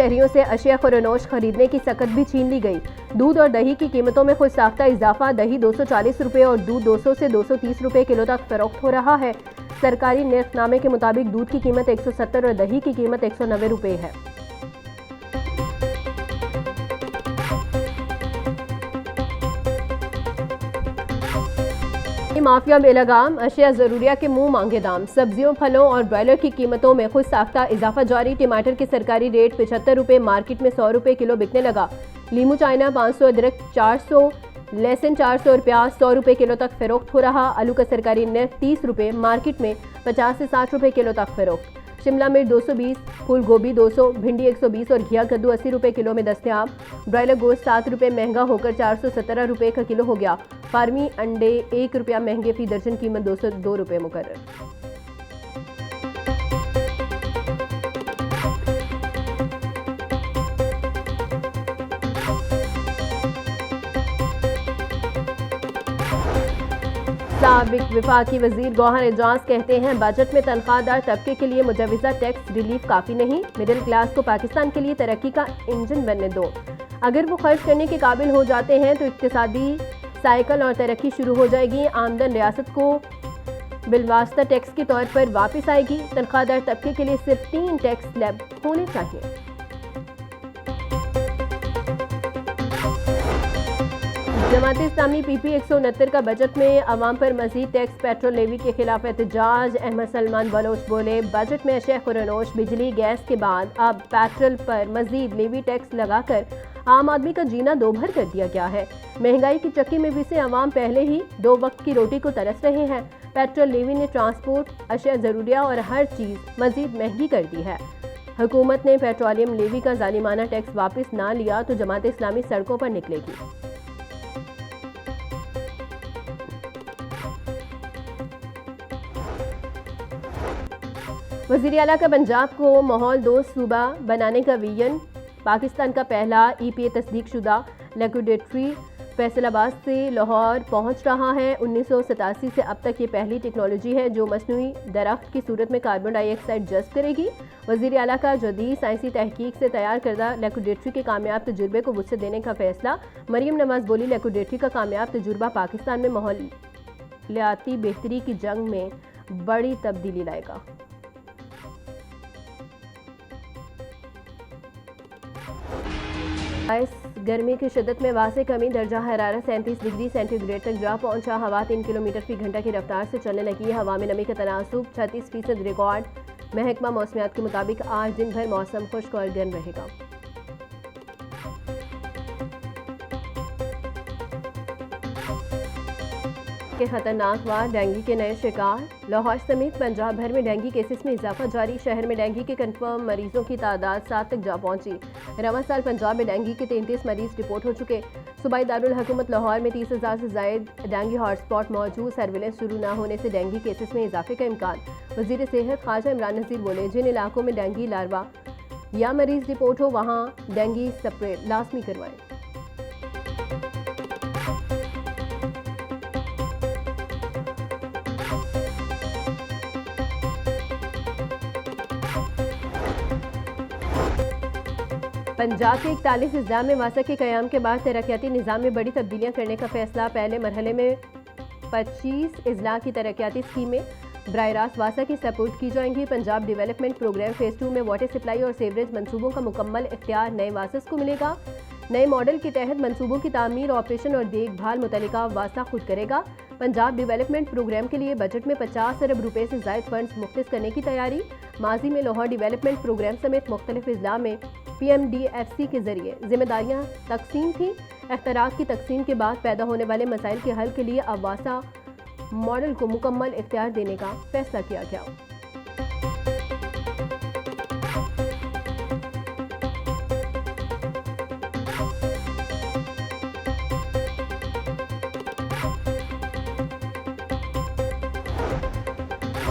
शहरियों से अशिया खुरनोश खरीदने की सकत भी छीन ली गई। दूध और दही की कीमतों में खुद साख्ता इजाफा, दही 240 रुपये और दूध 200 से 230 रुपये किलो तक फरोख्त हो रहा है। सरकारी निर्खनामे के मुताबिक दूध की कीमत 170 और दही की कीमत 190 रुपये है। माफिया बेलगाम, अशिया जरूरिया के मुंह मांगे दाम। सब्जियों, फलों और ब्रॉयलर की कीमतों में खुद साख्ता इजाफा जारी। टमाटर की सरकारी रेट 75 रुपये, मार्केट में 100 रुपये किलो बिकने लगा। लीमू चाइना 500, अदरक 400, लहसुन 400 और प्याज 100 रुपये किलो तक फरोख्त हो रहा। आलू का सरकारी निर्ख 30 रुपये, मार्केट में 50 से 60 रुपये किलो तक फरोख्त। शिमला मिर्च 220, फूल गोभी 200, भिंडी 120 और घिया कद्दू 80 रुपये किलो में दस्तयाब। ब्रॉयलर गोश्त 7 रुपये महंगा होकर 417 रुपये का किलो हो गया। फार्मी अंडे 1 रुपया महंगे, फी दर्जन कीमत 202 रुपये मुकर्रर। साबिक विफाकी वजीर गौहर एजाज कहते हैं, बजट में तनख्वाहदार तबके के लिए मुजवजा टैक्स रिलीफ काफ़ी नहीं। मिडिल क्लास को पाकिस्तान के लिए तरक्की का इंजन बनने दो। अगर वो खर्च करने के काबिल हो जाते हैं तो इक्तिसादी साइकिल और तरक्की शुरू हो जाएगी। आमदन रियासत को बिलवास्ता टैक्स के तौर पर वापस आएगी। तनख्वाहदार तबके के लिए सिर्फ 3 टैक्स स्लैब होने चाहिए। जमात इस्लामी PP 169 का बजट में अवाम पर मजीद टैक्स, पेट्रोल लेवी के खिलाफ एहतजाज। अहमद सलमान बलोच बोले, बजट में अशय खुरनोश बिजली गैस के बाद अब पेट्रोल पर मजीद लेवी टैक्स लगाकर आम आदमी का जीना दोभर कर दिया गया है। महंगाई की चक्की में भी से अवाम पहले ही 2 वक्त की रोटी को तरस रहे हैं। पेट्रोल लेवी ने ट्रांसपोर्ट, अशया जरूरिया और हर चीज़ मजीद महंगी कर दी है। हुकूमत ने पेट्रोलियम लेवी का जालिमाना टैक्स वापस ना लिया तो जमात इस्लामी सड़कों पर निकलेगी। वज़ीर आला का पंजाब को माहौल दोस्त सूबा बनाने का विजन। पाकिस्तान का पहला EPA तस्दीक शुदा लेबोरेटरी फैसलाबाद से लाहौर पहुंच रहा है। 1987 से अब तक ये पहली टेक्नोलॉजी है जो मसनूई दरख्त की सूरत में कार्बन डाइऑक्साइड जज़्ब करेगी। वज़ीर आला का जदीद साइंसी तहकीक से तैयार करदा लेबोरेटरी के कामयाब तजुर्बे को वुसअत देने का फैसला। मरियम नवाज बोली, लेबोरेटरी का कामयाब तजुर्बा पाकिस्तान में माहौलियाती बेहतरी की जंग में बड़ी तब्दीली लाएगा। गर्मी की शिद्दत में वासे कमी, दर्जा हरारत 37 डिग्री सेंटीग्रेड तक जा पहुंचा। हवा 3 किलोमीटर फी घंटा की रफ्तार से चलने लगी। हवा में नमी का तनासुब 36% रिकॉर्ड। महकमा मौसमियात के मुताबिक आज दिन भर मौसम खुश्क और गर्म रहेगा। के खतरनाक वार, डेंगू के नए शिकार। लाहौर समेत पंजाब भर में डेंगू केसेस में इजाफा जारी। शहर में डेंगू के कंफर्म मरीजों की तादाद 7 तक जा पहुंची। रवां साल पंजाब में डेंगू के 33 मरीज रिपोर्ट हो चुके। सूबाई दारुल हुकूमत लाहौर में 30,000 से जायद डेंगू हॉटस्पॉट मौजूद। सर्विलेंस शुरू न होने से डेंगू केसेस में इजाफे का इम्कान। वजीर सेहत ख्वाजा इमरान नज़ीर बोले, जिन इलाकों में डेंगू लार्वा या मरीज रिपोर्ट हो वहाँ डेंगू स्प्रे लाजमी करवाएं। पंजाब के 41 अजला में वासा के क़याम के बाद तरक्याती निज़ाम में बड़ी तब्दीलियाँ करने का फैसला। पहले मरहले में 25 अजला की तरक्याती स्कीमें बराह रास्त वासा की सपोर्ट की जाएंगी। पंजाब डेवलपमेंट प्रोग्राम फेज़ 2 में वाटर सप्लाई और सीवरेज मनसूबों का मुकम्मल इख्तियार नए वासस को मिलेगा। नए मॉडल के तहत मनसूबों की तामीर, ऑपरेशन और देखभाल मुतल्लिका वासा खुद करेगा। पंजाब डेवलपमेंट प्रोग्राम के लिए बजट में 50 अरब रुपए से ज़ायद फंड्स मुख्तस करने की तैयारी। माजी में लाहौर डेवलपमेंट प्रोग्राम समेत मुख्तलिफ अजला में PMDFC के जरिए जिम्मेदारियाँ तकसीम थी। अख्तरात की तकसीम के बाद पैदा होने वाले मसाइल के हल के लिए अब वासा मॉडल को मुकम्मल इख्तियार देने का फैसला किया गया।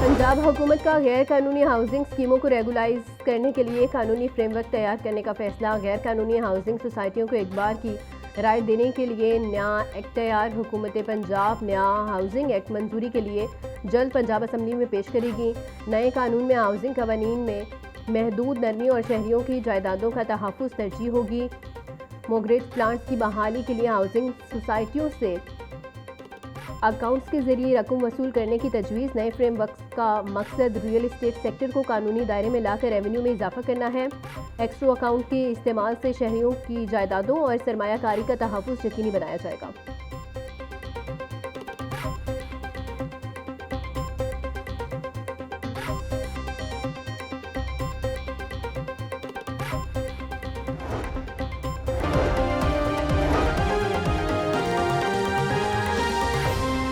पंजाब हुकूमत का गैर कानूनी हाउसिंग स्कीमों को रेगुलाइज करने के लिए कानूनी फ्रेमवर्क तैयार करने का फैसला। गैर कानूनी हाउसिंग सोसाइटियों को एक बार की राय देने के लिए नया एक्ट तैयार। हुकूमत पंजाब नया हाउसिंग एक्ट मंजूरी के लिए जल्द पंजाब असम्बली में पेश करेगी। नए कानून में हाउसिंग कवानीन में महदूद नरमी और शहरियों की जायदादों का तहफ़्फ़ुज़ तरजीह होगी। मोगरेज प्लांट्स की बहाली के लिए हाउसिंग सोसाइटियों से अकाउंट्स के जरिए रकम वसूल करने की तजवीज़। नए फ्रेमवर्क का मकसद रियल इस्टेट सेक्टर को कानूनी दायरे में लाकर रेवेन्यू में इजाफा करना है। एक्सट्रो अकाउंट के इस्तेमाल से शहरियों की जायदादों और सरमायाकारी का तहफ़्फ़ुज़ यकीनी बनाया जाएगा।